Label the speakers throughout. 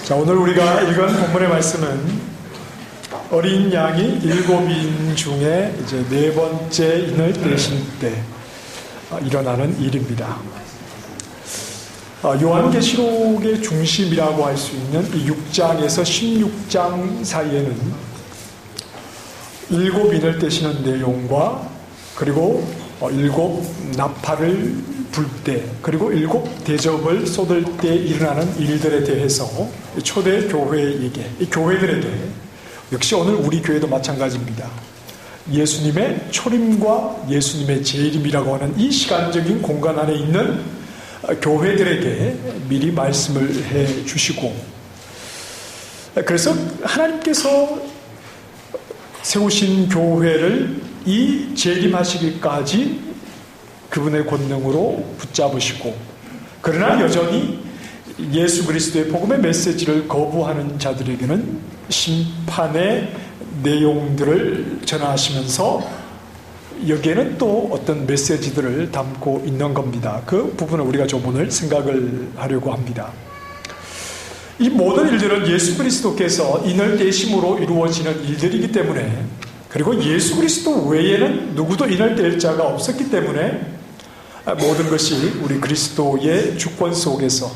Speaker 1: 자, 오늘 우리가 읽은 본문의 말씀은 어린 양이 7인 중에 이제 4번째 인을 떼신 때 일어나는 일입니다. 요한계시록의 중심이라고 할 수 있는 이 6장에서 16장 사이에는 7인을 떼시는 내용과 그리고 7 나팔을 불 때 그리고 7 대접을 쏟을 때 일어나는 일들에 대해서 초대 교회에게, 이 교회들에게 역시 오늘 우리 교회도 마찬가지입니다. 예수님의 초림과 예수님의 재림이라고 하는 이 시간적인 공간 안에 있는 교회들에게 미리 말씀을 해 주시고, 그래서 하나님께서 세우신 교회를 이 재림하시기까지 그분의 권능으로 붙잡으시고, 그러나 여전히 예수 그리스도의 복음의 메시지를 거부하는 자들에게는 심판의 내용들을 전하시면서 여기에는 또 어떤 메시지들을 담고 있는 겁니다. 그 부분을 우리가 좀 오늘 생각을 하려고 합니다. 이 모든 일들은 예수 그리스도께서 인을 떼심으로 이루어지는 일들이기 때문에, 그리고 예수 그리스도 외에는 누구도 인을 뗄 자가 없었기 때문에 모든 것이 우리 그리스도의 주권 속에서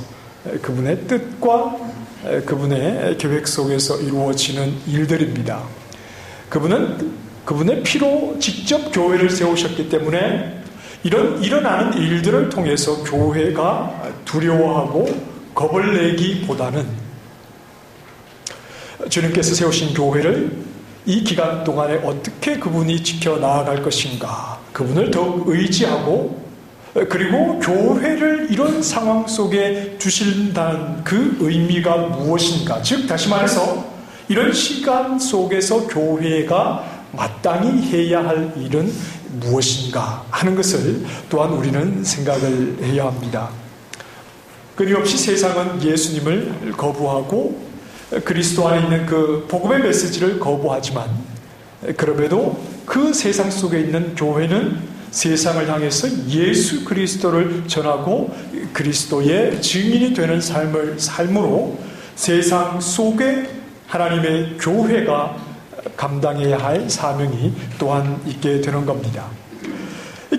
Speaker 1: 그분의 뜻과 그분의 계획 속에서 이루어지는 일들입니다. 그분의 피로 직접 교회를 세우셨기 때문에 이런 일어나는 일들을 통해서 교회가 두려워하고 겁을 내기보다는 주님께서 세우신 교회를 이 기간 동안에 어떻게 그분이 지켜나갈 것인가, 그분을 더욱 의지하고, 그리고 교회를 이런 상황 속에 두신다는 그 의미가 무엇인가, 즉 다시 말해서 이런 시간 속에서 교회가 마땅히 해야 할 일은 무엇인가 하는 것을 또한 우리는 생각을 해야 합니다. 끊임없이 세상은 예수님을 거부하고 그리스도 안에 있는 그 복음의 메시지를 거부하지만, 그럼에도 그 세상 속에 있는 교회는 세상을 향해서 예수 그리스도를 전하고 그리스도의 증인이 되는 삶으로 세상 속에 하나님의 교회가 감당해야 할 사명이 또한 있게 되는 겁니다.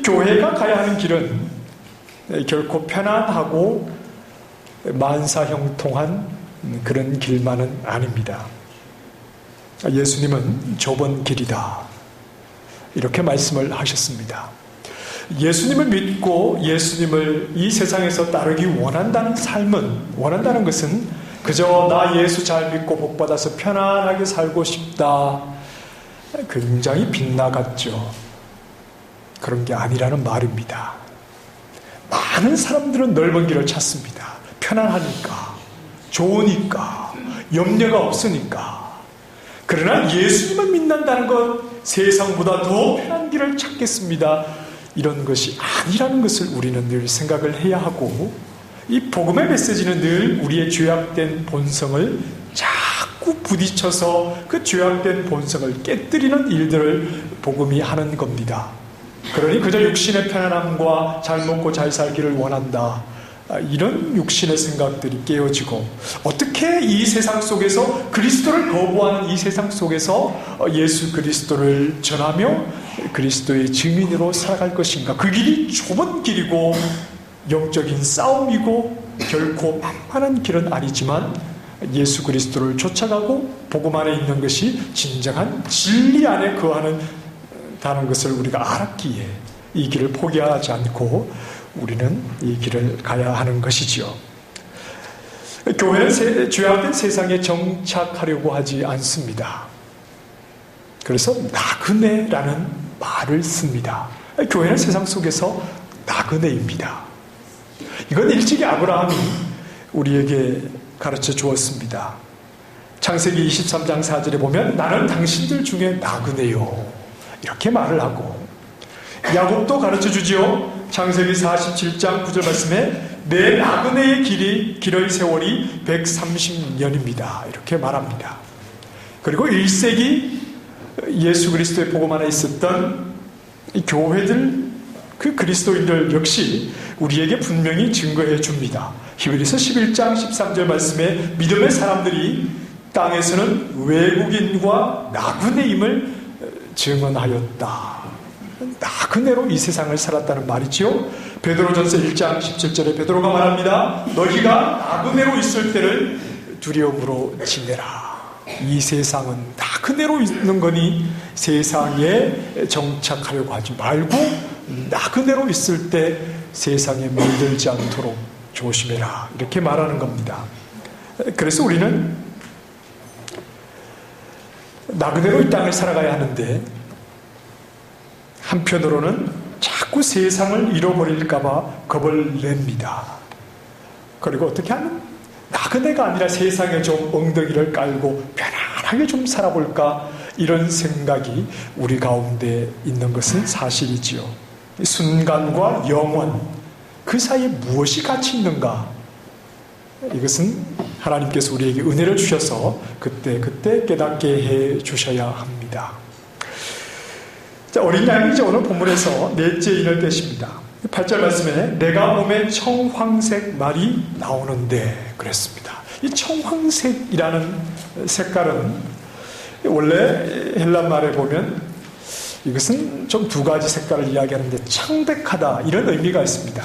Speaker 1: 교회가 가야 하는 길은 결코 편안하고 만사형통한 그런 길만은 아닙니다. 예수님은 좁은 길이다, 이렇게 말씀을 하셨습니다. 예수님을 믿고 예수님을 이 세상에서 따르기 원한다는 것은 그저 나 예수 잘 믿고 복받아서 편안하게 살고 싶다, 굉장히 빗나갔죠. 그런 게 아니라는 말입니다. 많은 사람들은 넓은 길을 찾습니다. 편안하니까, 좋으니까, 염려가 없으니까. 그러나 예수님을 믿는다는 것, 세상보다 더 편한 길을 찾겠습니다, 이런 것이 아니라는 것을 우리는 늘 생각을 해야 하고, 이 복음의 메시지는 늘 우리의 죄악된 본성을 자꾸 부딪혀서 그 죄악된 본성을 깨뜨리는 일들을 복음이 하는 겁니다. 그러니 그저 육신의 편안함과 잘 먹고 잘 살기를 원한다, 이런 육신의 생각들이 깨어지고, 어떻게 이 세상 속에서 그리스도를 거부하는 이 세상 속에서 예수 그리스도를 전하며 그리스도의 증인으로 살아갈 것인가. 그 길이 좁은 길이고 영적인 싸움이고 결코 만만한 길은 아니지만, 예수 그리스도를 쫓아가고 복음 안에 있는 것이 진정한 진리 안에 거하는 것을 우리가 알았기에 이 길을 포기하지 않고 우리는 이 길을 가야 하는 것이지요. 교회는 죄악된 세상에 정착하려고 하지 않습니다. 그래서 나그네라는 말을 씁니다. 교회는 세상 속에서 나그네입니다. 이건 일찍이 아브라함이 우리에게 가르쳐 주었습니다. 창세기 23장 4절에 보면 나는 당신들 중에 나그네요, 이렇게 말을 하고, 야곱도 가르쳐 주지요. 창세기 47장 9절 말씀에 내 나그네의 길의 세월이 130년입니다, 이렇게 말합니다. 그리고 1세기 예수 그리스도의 복음 안에 있었던 이 교회들, 그 그리스도인들 역시 우리에게 분명히 증거해 줍니다. 히브리서 11장 13절 말씀에 믿음의 사람들이 땅에서는 외국인과 나그네임을 증언하였다. 나그네로 이 세상을 살았다는 말이지요. 베드로전서 1장 17절에 베드로가 말합니다. 너희가 나그네로 있을 때를 두려움으로 지내라. 이 세상은 나그네로 있는 거니 세상에 정착하려고 하지 말고 나그네로 있을 때 세상에 물들지 않도록 조심해라. 이렇게 말하는 겁니다. 그래서 우리는 나그네로 이 땅을 살아가야 하는데 한편으로는 자꾸 세상을 잃어버릴까봐 겁을 냅니다. 그리고 어떻게 하면 나그네가 아니라 세상에 좀 엉덩이를 깔고 편안하게 좀 살아볼까 이런 생각이 우리 가운데 있는 것은 사실이지요. 순간과 영원 그 사이에 무엇이 가치 있는가? 이것은 하나님께서 우리에게 은혜를 주셔서 그때 깨닫게 해 주셔야 합니다. 자, 어린 양이 이제 오늘 본문에서 넷째 인을 떼십니다. 8절 말씀에 내가 몸에 청황색 말이 나오는데 그랬습니다. 이 청황색이라는 색깔은 원래 헬란 말에 보면 이것은 좀 두 가지 색깔을 이야기하는데 창백하다 이런 의미가 있습니다.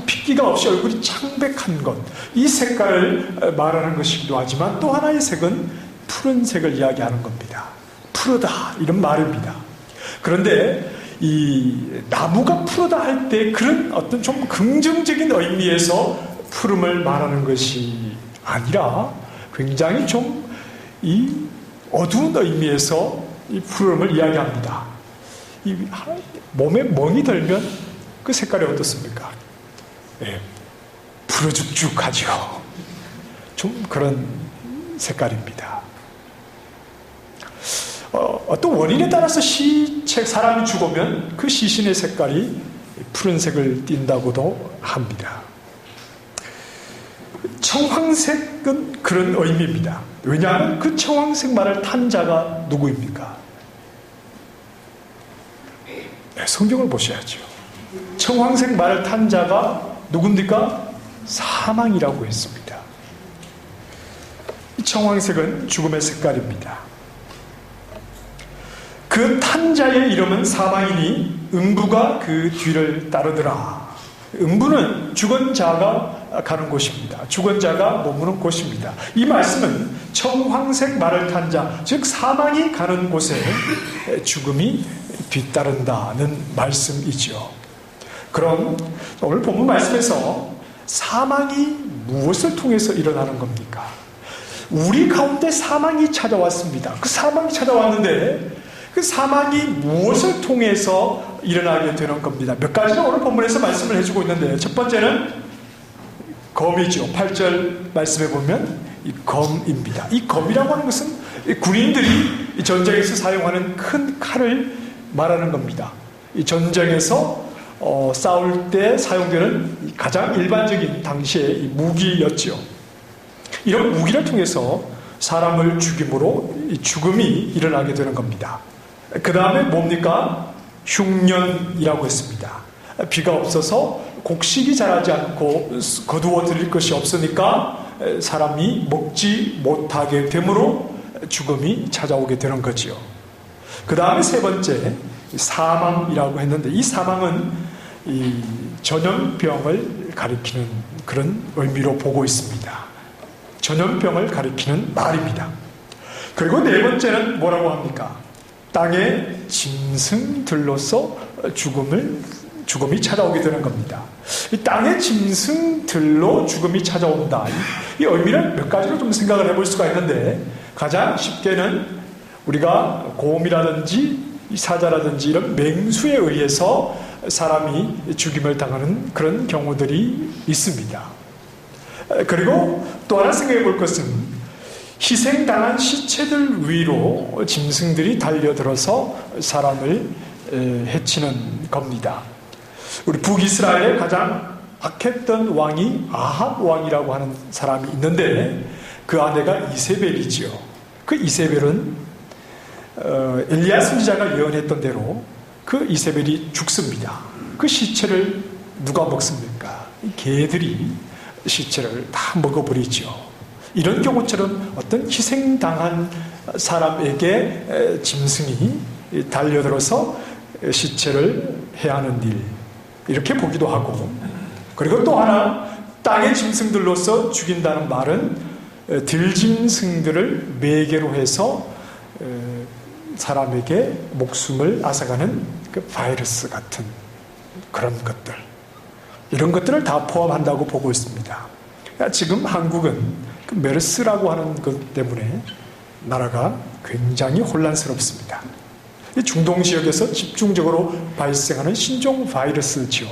Speaker 1: 핏기가 없이 얼굴이 창백한 것, 이 색깔을 말하는 것이기도 하지만 또 하나의 색은 푸른색을 이야기하는 겁니다. 푸르다 이런 말입니다. 그런데 이 나무가 푸르다 할 때 그런 어떤 좀 긍정적인 의미에서 푸름을 말하는 것이 아니라 굉장히 좀 이 어두운 의미에서 이 푸름을 이야기합니다. 이 몸에 멍이 들면 그 색깔이 어떻습니까? 네, 푸르죽죽하죠. 좀 그런 색깔입니다. 어떤 원인에 따라서 사람이 죽으면 그 시신의 색깔이 푸른색을 띈다고도 합니다. 청황색은 그런 의미입니다. 왜냐하면 그 청황색 말을 탄 자가 누구입니까? 네, 성경을 보셔야죠. 청황색 말을 탄 자가 누굽니까? 사망이라고 했습니다. 이 청황색은 죽음의 색깔입니다. 그 탄 자의 이름은 사망이니 음부가 그 뒤를 따르더라. 음부는 죽은 자가 가는 곳입니다. 죽은 자가 머무는 곳입니다. 이 말씀은 청황색 말을 탄 자, 즉 사망이 가는 곳에 죽음이 뒤따른다는 말씀이죠. 그럼 오늘 본문 말씀에서 사망이 무엇을 통해서 일어나는 겁니까? 우리 가운데 사망이 찾아왔습니다. 그 사망이 찾아왔는데 그 사망이 무엇을 통해서 일어나게 되는 겁니다. 몇 가지는 오늘 본문에서 말씀을 해주고 있는데 첫 번째는 검이죠. 8절 말씀에 보면 이 검입니다. 이 검이라고 하는 것은 군인들이 전쟁에서 사용하는 큰 칼을 말하는 겁니다. 이 전쟁에서 싸울 때 사용되는 가장 일반적인 당시의 무기였죠. 이런 무기를 통해서 사람을 죽임으로 죽음이 일어나게 되는 겁니다. 그 다음에 뭡니까? 흉년이라고 했습니다. 비가 없어서 곡식이 자라지 않고 거두어 드릴 것이 없으니까 사람이 먹지 못하게 되므로 죽음이 찾아오게 되는 거지요. 그 다음에 세 번째 사망이라고 했는데 이 사망은 이 전염병을 가리키는 그런 의미로 보고 있습니다. 전염병을 가리키는 말입니다. 그리고 네 번째는 뭐라고 합니까? 땅의 짐승들로서 죽음이 찾아오게 되는 겁니다. 이 땅의 짐승들로 죽음이 찾아온다. 이 의미를 몇 가지로 좀 생각을 해볼 수가 있는데 가장 쉽게는 우리가 곰이라든지 사자라든지 이런 맹수에 의해서 사람이 죽임을 당하는 그런 경우들이 있습니다. 그리고 또 하나 생각해 볼 것은 희생당한 시체들 위로 짐승들이 달려들어서 사람을 해치는 겁니다. 우리 북이스라엘의 가장 악했던 왕이 아합 왕이라고 하는 사람이 있는데 그 아내가 이세벨이지요. 그 이세벨은 엘리야 선지자가 예언했던 대로 그 이세벨이 죽습니다. 그 시체를 누가 먹습니까? 개들이 시체를 다 먹어버리죠. 이런 경우처럼 어떤 희생당한 사람에게 짐승이 달려들어서 시체를 해야 하는 일, 이렇게 보기도 하고, 그리고 또 하나, 땅의 짐승들로서 죽인다는 말은 들짐승들을 매개로 해서 사람에게 목숨을 앗아가는 그 바이러스 같은 그런 것들, 이런 것들을 다 포함한다고 보고 있습니다. 지금 한국은 그 메르스라고 하는 것 때문에 나라가 굉장히 혼란스럽습니다. 중동 지역에서 집중적으로 발생하는 신종 바이러스지요.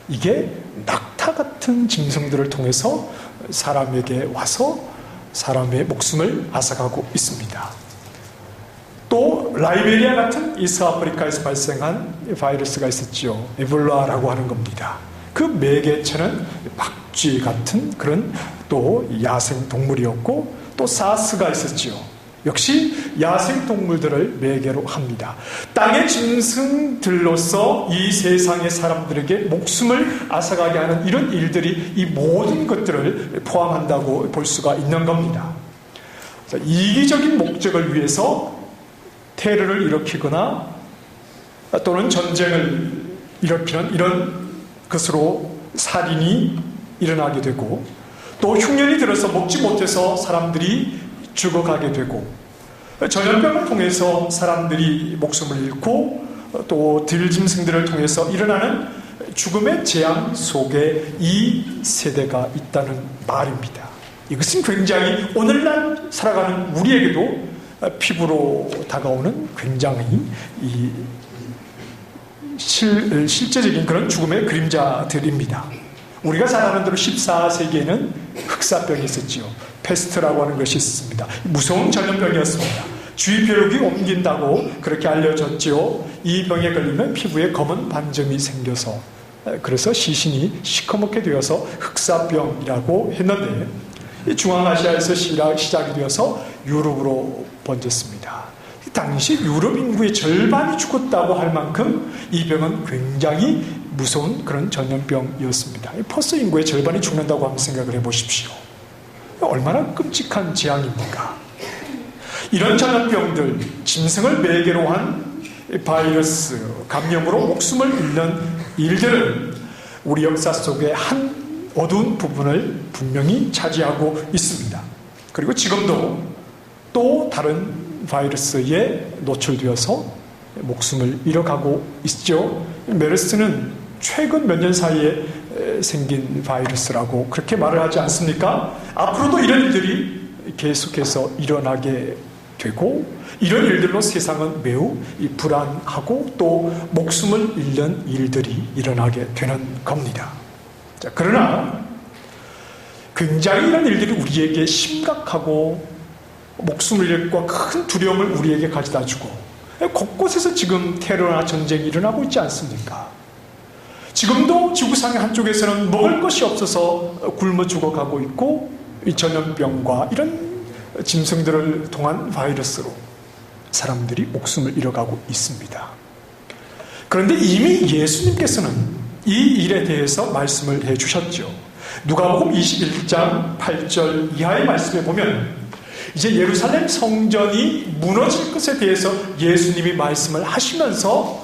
Speaker 1: 이게 낙타 같은 짐승들을 통해서 사람에게 와서 사람의 목숨을 앗아가고 있습니다. 또 라이베리아 같은 이스아프리카에서 발생한 바이러스가 있었죠. 에볼라라고 하는 겁니다. 그 매개체는 박쥐 같은 그런 또 야생 동물이었고, 또 사스가 있었지요. 역시 야생 동물들을 매개로 합니다. 땅의 짐승들로서 이 세상의 사람들에게 목숨을 앗아가게 하는 이런 일들이 이 모든 것들을 포함한다고 볼 수가 있는 겁니다. 이기적인 목적을 위해서 테러를 일으키거나 또는 전쟁을 일으키는 이런 것으로 살인이 일어나게 되고, 또 흉년이 들어서 먹지 못해서 사람들이 죽어가게 되고, 전염병을 통해서 사람들이 목숨을 잃고, 또 들짐승들을 통해서 일어나는 죽음의 재앙 속에 이 세대가 있다는 말입니다. 이것은 굉장히 오늘날 살아가는 우리에게도 피부로 다가오는 굉장히 실제적인 그런 죽음의 그림자들입니다. 우리가 잘 아는 대로 14세기에는 흑사병이 있었지요. 페스트라고 하는 것이 있습니다. 무서운 전염병이었습니다. 주의벼룩이 옮긴다고 그렇게 알려졌지요. 이 병에 걸리면 피부에 검은 반점이 생겨서, 그래서 시신이 시커멓게 되어서 흑사병이라고 했는데, 중앙아시아에서 시작이 되어서 유럽으로 번졌습니다. 당시 유럽 인구의 절반이 죽었다고 할 만큼 이 병은 굉장히 무서운 그런 전염병이었습니다. 퍼스 인구의 절반이 죽는다고 한번 생각을 해보십시오. 얼마나 끔찍한 재앙입니까? 이런 전염병들, 짐승을 매개로 한 바이러스 감염으로 목숨을 잃는 일들은 우리 역사 속의 한 어두운 부분을 분명히 차지하고 있습니다. 그리고 지금도 또 다른 바이러스에 노출되어서 목숨을 잃어가고 있죠. 메르스는 최근 몇 년 사이에 생긴 바이러스라고 그렇게 말을 하지 않습니까? 앞으로도 이런 일들이 계속해서 일어나게 되고, 이런 일들로 세상은 매우 불안하고 또 목숨을 잃는 일들이 일어나게 되는 겁니다. 자, 그러나 굉장히 이런 일들이 우리에게 심각하고 목숨을 잃고 큰 두려움을 우리에게 가져다 주고, 곳곳에서 지금 테러나 전쟁이 일어나고 있지 않습니까? 지금도 지구상의 한쪽에서는 먹을 것이 없어서 굶어 죽어가고 있고, 이 전염병과 이런 짐승들을 통한 바이러스로 사람들이 목숨을 잃어가고 있습니다. 그런데 이미 예수님께서는 이 일에 대해서 말씀을 해주셨죠. 누가복음 21장 8절 이하의 말씀에 보면 이제 예루살렘 성전이 무너질 것에 대해서 예수님이 말씀을 하시면서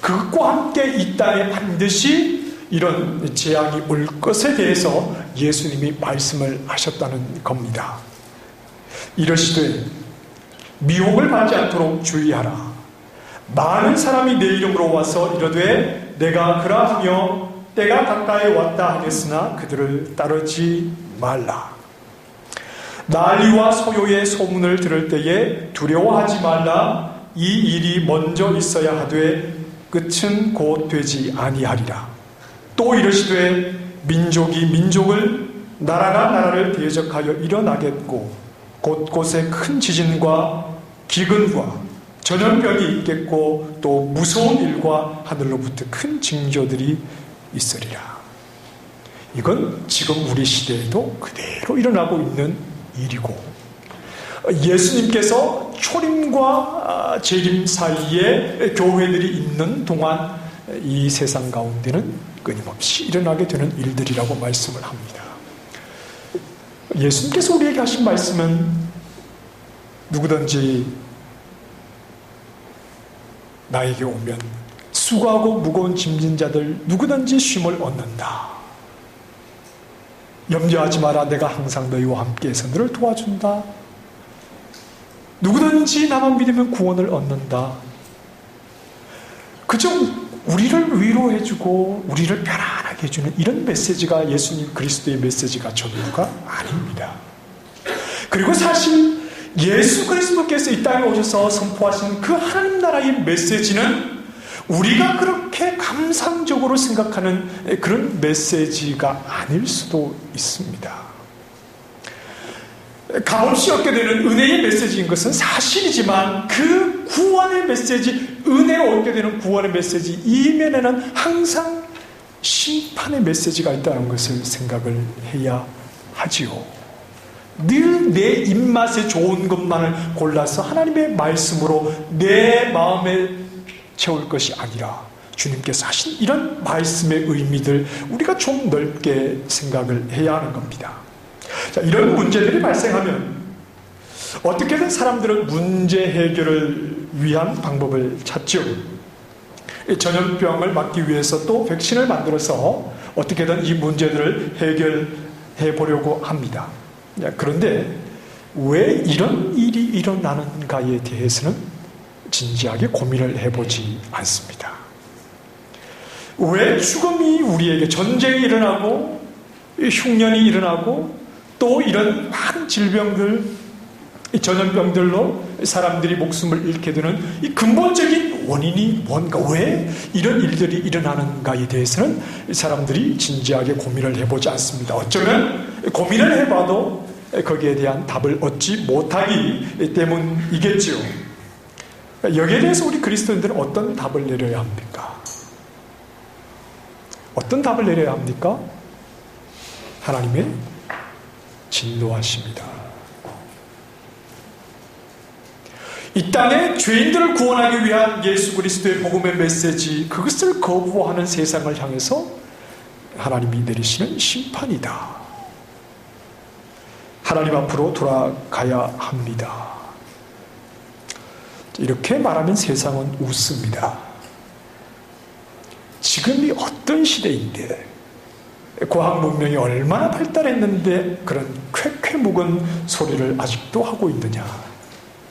Speaker 1: 그것과 함께 이 땅에 반드시 이런 재앙이 올 것에 대해서 예수님이 말씀을 하셨다는 겁니다. 이러시되 미혹을 받지 않도록 주의하라. 많은 사람이 내 이름으로 와서 이르되 내가 그러하며 때가 가까이 왔다 하겠으나 그들을 따르지 말라. 난리와 소요의 소문을 들을 때에 두려워하지 말라. 이 일이 먼저 있어야 하되 끝은 곧 되지 아니하리라. 또 이르시되 민족이 민족을, 나라가 나라를 대적하여 일어나겠고 곳곳에 큰 지진과 기근과 전염병이 있겠고 또 무서운 일과 하늘로부터 큰 징조들이 있으리라. 이건 지금 우리 시대에도 그대로 일어나고 있는 일이고, 예수님께서 초림과 재림 사이에 교회들이 있는 동안 이 세상 가운데는 끊임없이 일어나게 되는 일들이라고 말씀을 합니다. 예수님께서 우리에게 하신 말씀은 누구든지 나에게 오면 수고하고 무거운 짐진 자들 누구든지 쉼을 얻는다. 염려하지 마라. 내가 항상 너희와 함께해서 너를 도와준다. 누구든지 나만 믿으면 구원을 얻는다. 그저 우리를 위로해주고 우리를 편안하게 해주는 이런 메시지가 예수님 그리스도의 메시지가 전부가 아닙니다. 그리고 사실 예수 그리스도께서 이 땅에 오셔서 선포하신 그 하나님 나라의 메시지는 우리가 그렇게 감상적으로 생각하는 그런 메시지가 아닐 수도 있습니다. 값없이 얻게 되는 은혜의 메시지인 것은 사실이지만 그 구원의 메시지, 은혜로 얻게 되는 구원의 메시지 이면에는 항상 심판의 메시지가 있다는 것을 생각을 해야 하지요. 늘 내 입맛에 좋은 것만을 골라서 하나님의 말씀으로 내 마음에 채울 것이 아니라 주님께서 하신 이런 말씀의 의미들 우리가 좀 넓게 생각을 해야 하는 겁니다. 자, 이런 문제들이 발생하면 어떻게든 사람들은 문제 해결을 위한 방법을 찾죠. 전염병을 막기 위해서 또 백신을 만들어서 어떻게든 이 문제들을 해결해 보려고 합니다. 그런데 왜 이런 일이 일어나는가에 대해서는 진지하게 고민을 해보지 않습니다. 왜 죽음이 우리에게 전쟁이 일어나고 흉년이 일어나고 또 이런 많은 질병들, 전염병들로 사람들이 목숨을 잃게 되는 이 근본적인 원인이 뭔가, 왜 이런 일들이 일어나는가에 대해서는 사람들이 진지하게 고민을 해보지 않습니다. 어쩌면 고민을 해봐도 거기에 대한 답을 얻지 못하기 때문이겠지요. 여기에 대해서 우리 그리스도인들은 어떤 답을 내려야 합니까? 어떤 답을 내려야 합니까? 하나님의 진노하십니다. 이 땅에 죄인들을 구원하기 위한 예수 그리스도의 복음의 메시지, 그것을 거부하는 세상을 향해서 하나님이 내리시는 심판이다. 하나님 앞으로 돌아가야 합니다. 이렇게 말하면 세상은 웃습니다. 지금이 어떤 시대인데, 과학 문명이 얼마나 발달했는데 그런 쾌쾌 묵은 소리를 아직도 하고 있느냐.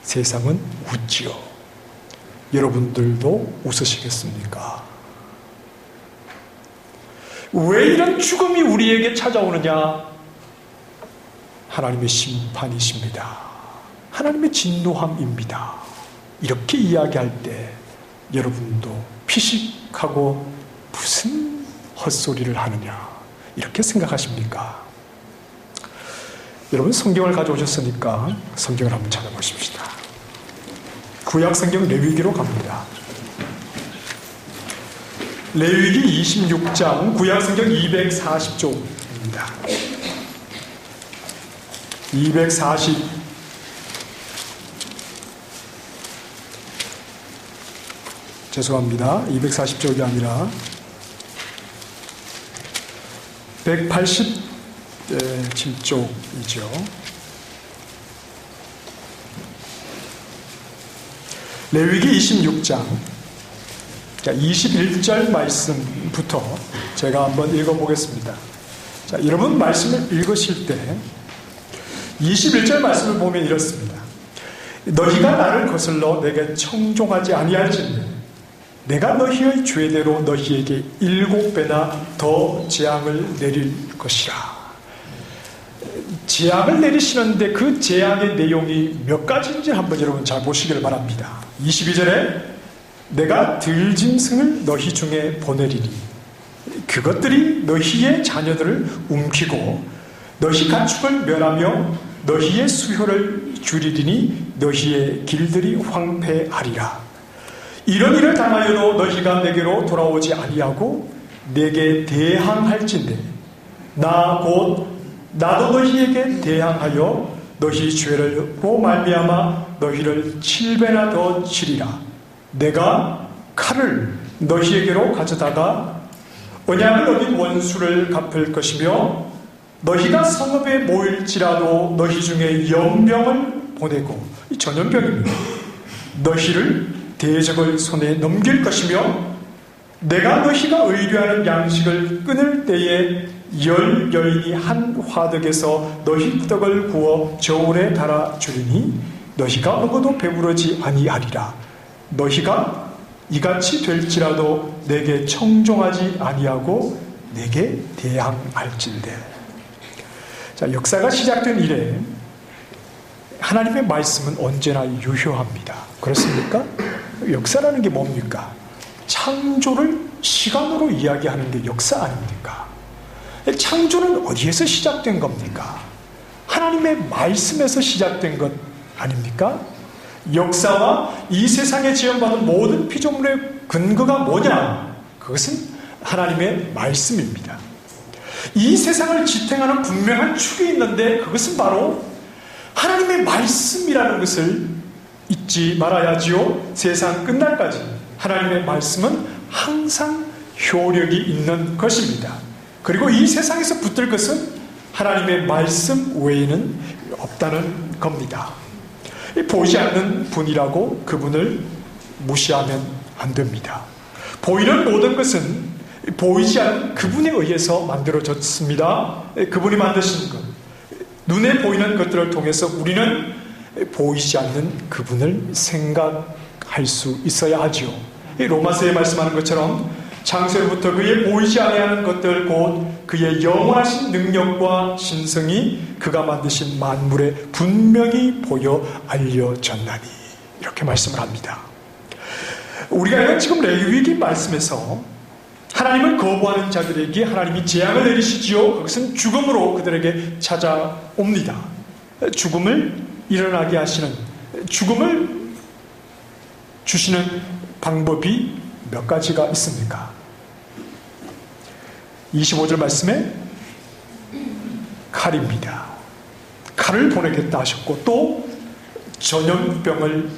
Speaker 1: 세상은 웃지요. 여러분들도 웃으시겠습니까? 왜 이런 죽음이 우리에게 찾아오느냐? 하나님의 심판이십니다. 하나님의 진노함입니다. 이렇게 이야기할 때 여러분도 피식하고 무슨 헛소리를 하느냐 이렇게 생각하십니까? 여러분 성경을 가져오셨으니까 성경을 한번 찾아보십시다. 구약성경 레위기로 갑니다. 레위기 26장 구약성경 240쪽입니다. 240 죄송합니다. 240쪽이 아니라 187쪽이죠. 레위기 26장 21절 말씀부터 제가 한번 읽어보겠습니다. 자, 여러분 말씀을 읽으실 때 21절 말씀을 보면 이렇습니다. 너희가 나를 거슬러 내게 청종하지 아니할진대 내가 너희의 죄대로 너희에게 7배나 더 재앙을 내릴 것이라. 재앙을 내리시는데 그 재앙의 내용이 몇 가지인지 한번 여러분 잘 보시길 바랍니다. 22절에 내가 들짐승을 너희 중에 보내리니 그것들이 너희의 자녀들을 움키고 너희 가축을 멸하며 너희의 수효를 줄이리니 너희의 길들이 황폐하리라. 이런 일을 당하여도 너희가 내게로 돌아오지 아니하고 내게 대항할진대 나 곧 나도 너희에게 대항하여 너희 죄를로 말미암아 너희를 7배나 더 치리라. 내가 칼을 너희에게로 가져다가 언약을 어긴 원수를 갚을 것이며 너희가 성읍에 모일지라도 너희 중에 연병을 보내고, 이 전염병입니다. 너희를 대적을 손에 넘길 것이며 내가 너희가 의뢰하는 양식을 끊을 때에 10 여인이 한 화덕에서 너희 떡을 구워 저울에 달아 주리니 너희가 먹어도 배부르지 아니하리라. 너희가 이같이 될지라도 내게 청종하지 아니하고 내게 대항할진대. 자, 역사가 시작된 이래 하나님의 말씀은 언제나 유효합니다. 그렇습니까? 역사라는 게 뭡니까? 창조를 시간으로 이야기하는 게 역사 아닙니까? 창조는 어디에서 시작된 겁니까? 하나님의 말씀에서 시작된 것 아닙니까? 역사와 이 세상에 지원받은 모든 피조물의 근거가 뭐냐? 그것은 하나님의 말씀입니다. 이 세상을 지탱하는 분명한 축이 있는데 그것은 바로 하나님의 말씀이라는 것을 잊지 말아야지요. 세상 끝날까지 하나님의 말씀은 항상 효력이 있는 것입니다. 그리고 이 세상에서 붙들 것은 하나님의 말씀 외에는 없다는 겁니다. 보이지 않는 분이라고 그분을 무시하면 안 됩니다. 보이는 모든 것은 보이지 않는 그분에 의해서 만들어졌습니다. 그분이 만드신 것, 눈에 보이는 것들을 통해서 우리는 보이지 않는 그분을 생각할 수 있어야 하지요. 로마서에 말씀하는 것처럼 창세로부터 그의 보이지 아니하는 것들 곧 그의 영원하신 능력과 신성이 그가 만드신 만물에 분명히 보여 알려졌나니, 이렇게 말씀을 합니다. 우리가 지금 레위기 말씀에서 하나님을 거부하는 자들에게 하나님이 재앙을 내리시지요. 그것은 죽음으로 그들에게 찾아옵니다. 죽음을 일어나게 하시는, 죽음을 주시는 방법이 몇 가지가 있습니까? 25절 말씀에 칼입니다. 칼을 보내겠다 하셨고 또 전염병을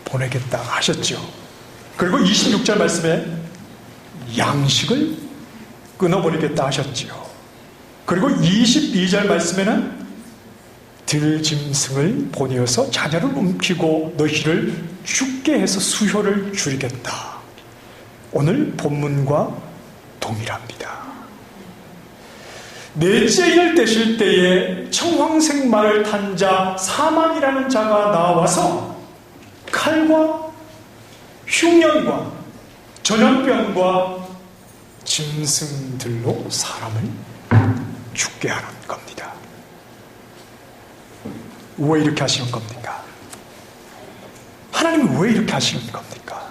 Speaker 1: 보내겠다 하셨죠. 그리고 26절 말씀에 양식을 끊어버리겠다 하셨지요. 그리고 22절 말씀에는 들짐승을 보내어서 자녀를 움키고 너희를 죽게 해서 수효를 줄이겠다. 오늘 본문과 동일합니다. 넷째 인을 떼실 때에 청황색 말을 탄 자 사망이라는 자가 나와서 칼과 흉년과 전염병과 짐승들로 사람을 죽게 하는 겁니다. 왜 이렇게 하시는 겁니까? 하나님은 왜 이렇게 하시는 겁니까?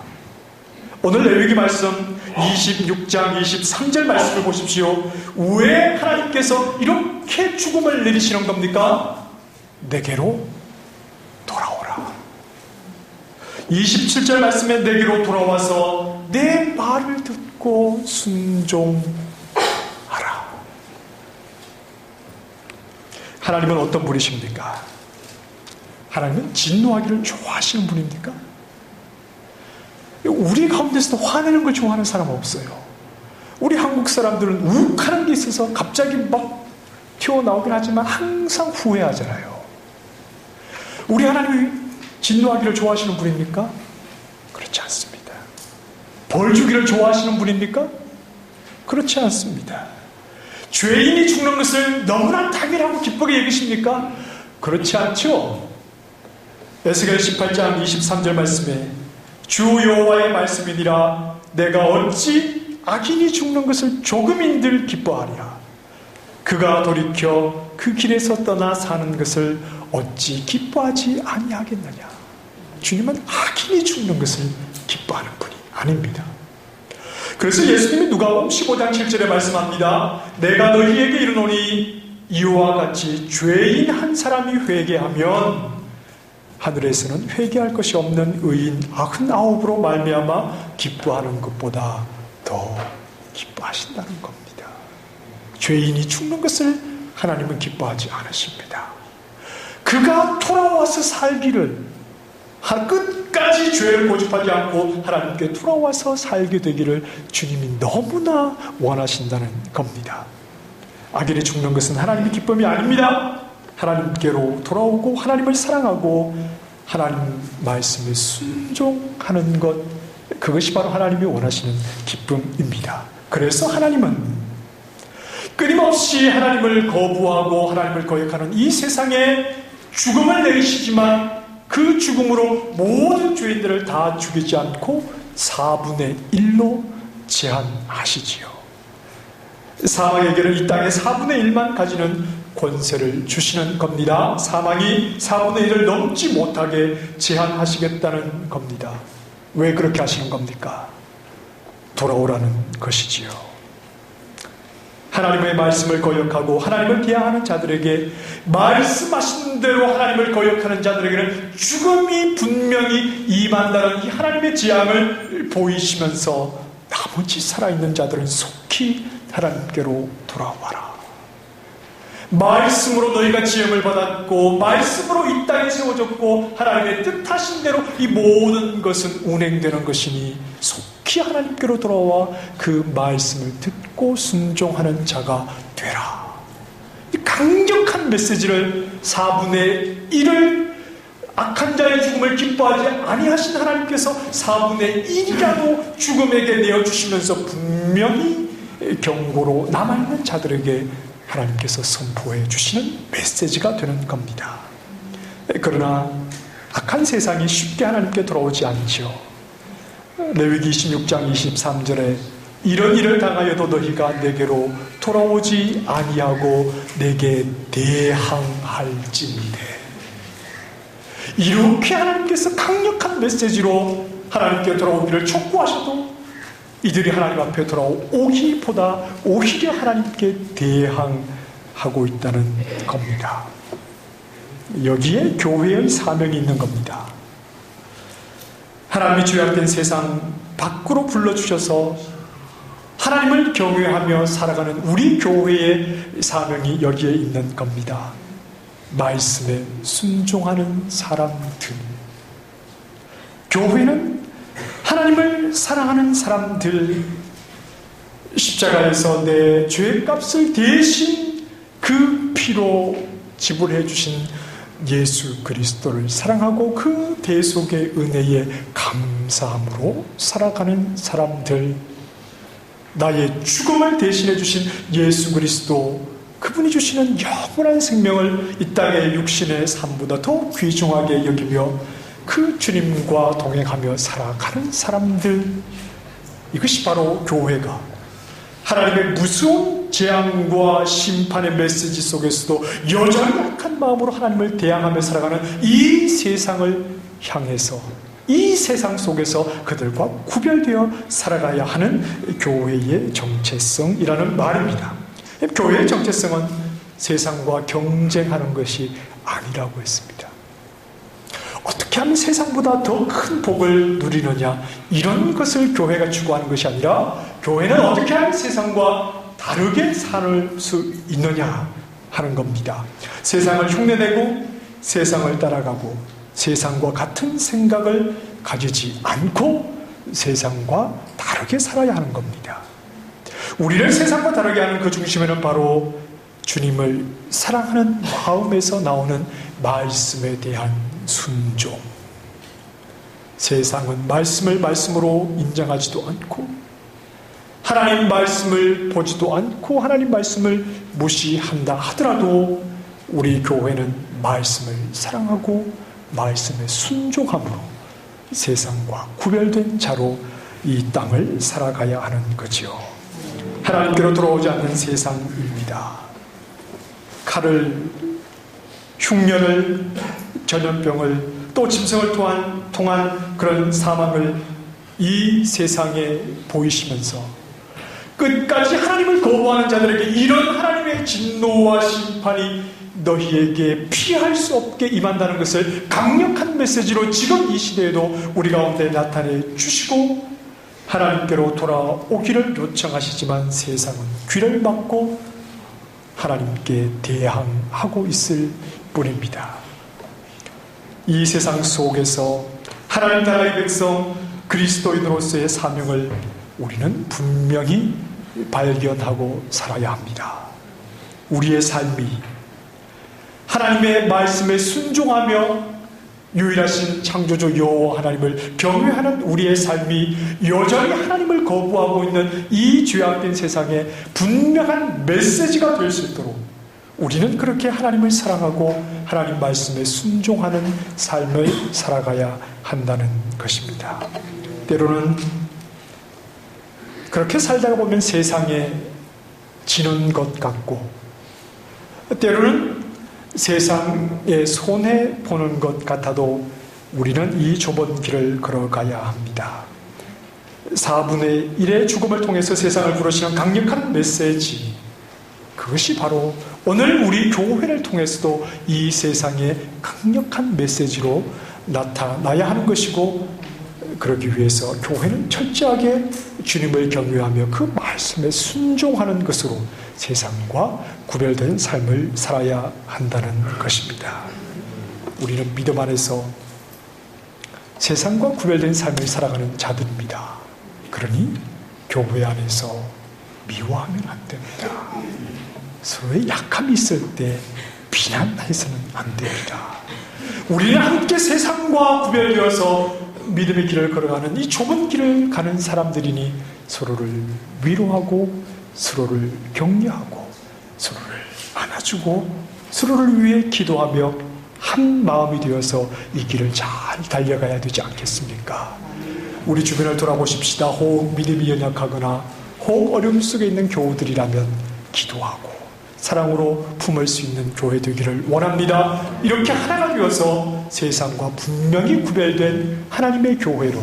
Speaker 1: 오늘 레위기 말씀 26장 23절 말씀을 보십시오. 왜 하나님께서 이렇게 죽음을 내리시는 겁니까? 내게로 돌아오라. 27절 말씀에 내게로 돌아와서 내 말을 듣고 순종하라. 하나님은 어떤 분이십니까? 하나님은 진노하기를 좋아하시는 분입니까? 우리 가운데서도 화내는 걸 좋아하는 사람 없어요. 우리 한국 사람들은 욱하는 게 있어서 갑자기 막 튀어나오긴 하지만 항상 후회하잖아요. 우리 하나님이 진노하기를 좋아하시는 분입니까? 그렇지 않습니다. 벌 주기를 좋아하시는 분입니까? 그렇지 않습니다. 죄인이 죽는 것을 너무나 당연하고 기쁘게 여기십니까? 그렇지 않죠. 에스겔 18장 23절 말씀에 주 여호와의 말씀이니라 내가 어찌 악인이 죽는 것을 조금인들 기뻐하랴. 그가 돌이켜 그 길에서 떠나 사는 것을 어찌 기뻐하지 아니하겠느냐. 주님은 악인이 죽는 것을 기뻐하는 분이 아닙니다. 그래서 예수님이 누가복음 15장 7절에 말씀합니다. 내가 너희에게 이르노니 이와 같이 죄인 한 사람이 회개하면 하늘에서는 회개할 것이 없는 의인 99으로 말미암아 기뻐하는 것보다 더 기뻐하신다는 겁니다. 죄인이 죽는 것을 하나님은 기뻐하지 않으십니다. 그가 돌아와서 살기를, 끝까지 죄를 고집하지 않고 하나님께 돌아와서 살게 되기를 주님이 너무나 원하신다는 겁니다. 악인이 죽는 것은 하나님의 기쁨이 아닙니다. 하나님께로 돌아오고 하나님을 사랑하고 하나님 말씀에 순종하는 것, 그것이 바로 하나님이 원하시는 기쁨입니다. 그래서 하나님은 끊임없이 하나님을 거부하고 하나님을 거역하는 이 세상에 죽음을 내리시지만 그 죽음으로 모든 죄인들을 다 죽이지 않고 4분의 1로 제한하시지요. 사망에게는 이 땅의 4분의 1만 가지는 권세를 주시는 겁니다. 사망이 4분의 1을 넘지 못하게 제한하시겠다는 겁니다. 왜 그렇게 하시는 겁니까? 돌아오라는 것이지요. 하나님의 말씀을 거역하고 하나님을 대항하는 자들에게, 말씀하신 대로 하나님을 거역하는 자들에게는 죽음이 분명히 임한다는 이 하나님의 재앙을 보이시면서 나머지 살아있는 자들은 속히 하나님께로 돌아와라. 말씀으로 너희가 지음을 받았고 말씀으로 이 땅에 세워졌고 하나님의 뜻하신 대로 이 모든 것은 운행되는 것이니 속히 하나님께로 돌아와 그 말씀을 듣고 순종하는 자가 되라. 이 강력한 메시지를 4분의 1을 악한 자의 죽음을 기뻐하지 아니하신 하나님께서 4분의 1이라도 죽음에게 내어주시면서 분명히 경고로 남아있는 자들에게 하나님께서 선포해 주시는 메시지가 되는 겁니다. 그러나 악한 세상이 쉽게 하나님께 돌아오지 않죠. 레위기 26장 23절에 이런 일을 당하여도 너희가 내게로 돌아오지 아니하고 내게 대항할지니라. 이렇게 하나님께서 강력한 메시지로 하나님께 돌아오기를 촉구하셔도 이들이 하나님 앞에 돌아오기보다 오히려 하나님께 대항하고 있다는 겁니다. 여기에 교회의 사명이 있는 겁니다. 하나님이 죄악된 세상 밖으로 불러주셔서 하나님을 경외하며 살아가는 우리 교회의 사명이 여기에 있는 겁니다. 말씀에 순종하는 사람들. 교회는 하나님을 사랑하는 사람들, 십자가에서 내 죄값을 대신 그 피로 지불해 주신 예수 그리스도를 사랑하고 그 대속의 은혜에 감사함으로 살아가는 사람들, 나의 죽음을 대신해 주신 예수 그리스도, 그분이 주시는 영원한 생명을 이 땅의 육신의 삶보다 더 귀중하게 여기며 그 주님과 동행하며 살아가는 사람들, 이것이 바로 교회가 하나님의 무서운 재앙과 심판의 메시지 속에서도 여전히 약한 마음으로 하나님을 대항하며 살아가는 이 세상을 향해서, 이 세상 속에서 그들과 구별되어 살아가야 하는 교회의 정체성이라는 말입니다. 교회의 정체성은 세상과 경쟁하는 것이 아니라고 했습니다. 어떻게 하면 세상보다 더 큰 복을 누리느냐, 이런 것을 교회가 추구하는 것이 아니라 교회는 어떻게 하면 세상과 다르게 살 수 있느냐 하는 겁니다. 세상을 흉내내고 세상을 따라가고 세상과 같은 생각을 가지지 않고 세상과 다르게 살아야 하는 겁니다. 우리를 세상과 다르게 하는 그 중심에는 바로 주님을 사랑하는 마음에서 나오는 말씀에 대한 순종. 세상은 말씀을 말씀으로 인정하지도 않고 하나님 말씀을 보지도 않고 하나님 말씀을 무시한다 하더라도 우리 교회는 말씀을 사랑하고 말씀에 순종함으로 세상과 구별된 자로 이 땅을 살아가야 하는 거지요. 하나님께로 돌아오지 않는 세상입니다. 칼을, 흉년을, 전염병을, 또 짐승을 통한 그런 사망을 이 세상에 보이시면서 끝까지 하나님을 거부하는 자들에게 이런 하나님의 진노와 심판이 너희에게 피할 수 없게 임한다는 것을 강력한 메시지로 지금 이 시대에도 우리 가운데 나타내 주시고 하나님께로 돌아오기를 요청하시지만 세상은 귀를 막고 하나님께 대항하고 있을 뿐입니다. 이 세상 속에서 하나님 나라의 백성 그리스도인으로서의 사명을 우리는 분명히 발견하고 살아야 합니다. 우리의 삶이 하나님의 말씀에 순종하며 유일하신 창조주 여호와 하나님을 경외하는 우리의 삶이 여전히 하나님을 거부하고 있는 이 죄악된 세상에 분명한 메시지가 될 수 있도록 우리는 그렇게 하나님을 사랑하고 하나님 말씀에 순종하는 삶을 살아가야 한다는 것입니다. 때로는 그렇게 살다가 보면 세상에 지는 것 같고, 때로는 세상에 손해보는 것 같아도 우리는 이 좁은 길을 걸어가야 합니다. 4분의 1의 죽음을 통해서 세상을 부르시는 강력한 메시지, 그것이 바로 오늘 우리 교회를 통해서도 이 세상에 강력한 메시지로 나타나야 하는 것이고, 그러기 위해서 교회는 철저하게 주님을 경외하며 그 말씀에 순종하는 것으로 세상과 구별된 삶을 살아야 한다는 것입니다. 우리는 믿음 안에서 세상과 구별된 삶을 살아가는 자들입니다. 그러니 교회 안에서 미워하면 안 됩니다. 서로의 약함이 있을 때 비난해서는 안 됩니다. 우리는 함께 세상과 구별되어서 믿음의 길을 걸어가는 이 좁은 길을 가는 사람들이니 서로를 위로하고 서로를 격려하고 서로를 안아주고 서로를 위해 기도하며 한 마음이 되어서 이 길을 잘 달려가야 되지 않겠습니까? 우리 주변을 돌아보십시다. 혹 믿음이 연약하거나 혹 어려움 속에 있는 교우들이라면 기도하고 사랑으로 품을 수 있는 교회 되기를 원합니다. 이렇게 하나가 되어서 세상과 분명히 구별된 하나님의 교회로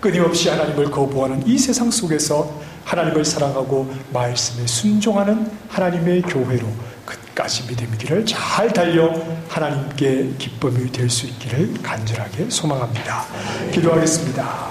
Speaker 1: 끊임없이 하나님을 거부하는 이 세상 속에서 하나님을 사랑하고 말씀에 순종하는 하나님의 교회로 끝까지 믿음의 길을 잘 달려 하나님께 기쁨이 될 수 있기를 간절하게 소망합니다. 기도하겠습니다.